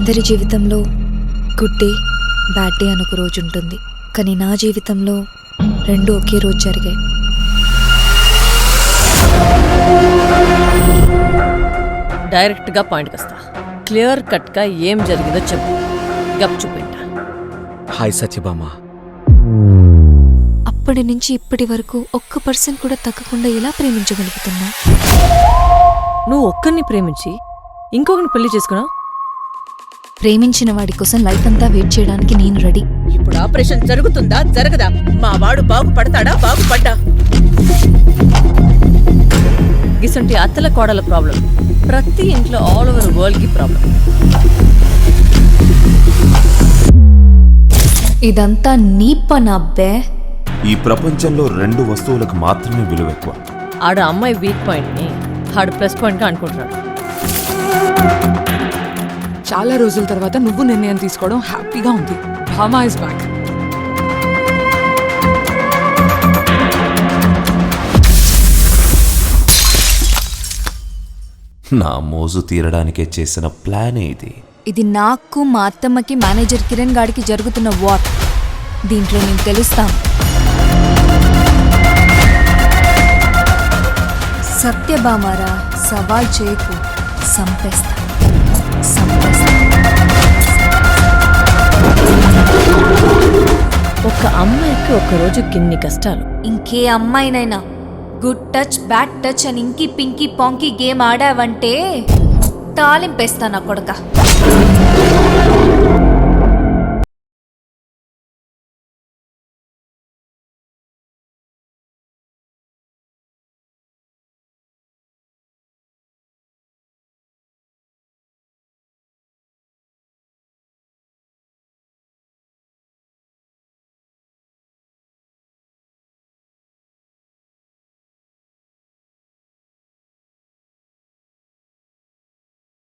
అందరి జీవితంలో good day bad day అని ఒక రోజు ఉంటుంది. కానీ నా జీవితంలో రెండు ఒకే రోజు జరిగాయి. డైరెక్ట్గా పాయింట్కి వస్తా. క్లియర్ కట్గా ఏం జరిగిందో చెప్పు. గప్ చూపింటా. హాయ్ సత్యభామ. అప్పటి నుంచి ఇప్పటి వరకు ఒక్క పర్సన్ కూడా తగ్గకుండా ఎలా ప్రేమించగలుగుతున్నా? నువ్వు ఒక్కరిని ప్రేమించి ఇంకొకరిని పెళ్లి చేసుకున్నావు. ప్రేమించిన వాడి కోసం లైఫ్ అంతా వెయిట్ చేయడానికి నేను రెడీ. ఇప్పుడు ఆపరేషన్ జరుగుతుందా జరగదా? మా వాడు బాగుపడతాడా బాగుపడ్డా? గిసంటి అత్తల కోడల ప్రాబ్లం ప్రతి ఇంట్లో ఆల్ ఓవర్ వరల్డ్ కి ప్రాబ్లం. ఇదంతా నీ పనబ్బే. ఈ ప్రపంచంలో రెండు వస్తువులకు మాత్రమే విలువ ఎక్కువ. ఆడ అమ్మాయి వీక్ పాయింట్ ని ఆడు ప్లస్ పాయింట్ గా అనుకుంటున్నాడు. చాలా రోజుల తర్వాత నువ్వు నిర్ణయం తీసుకోవడం హ్యాపీగా ఉంది. Bhama is back. నా మోజు తీరడానికే చేసిన ప్లానే ఇది. ఇది నాకు మా అత్తమ్మకి మేనేజర్ కిరణ్ గాడికి జరుగుతున్న వార్. దీంట్లో నేను తెలుస్తాను. సత్యభామారా, సవాల్ చేయకు, సంపేస్తా. ఒక అమ్మాయికి ఒక రోజు కిన్ని కష్టాలు. ఇంకే అమ్మాయినైనా గుడ్ టచ్ బ్యాడ్ టచ్ అని ఇంకి పింకీ పాంకీ గేమ్ ఆడావంటే తాలింపేస్తా నా కొడక.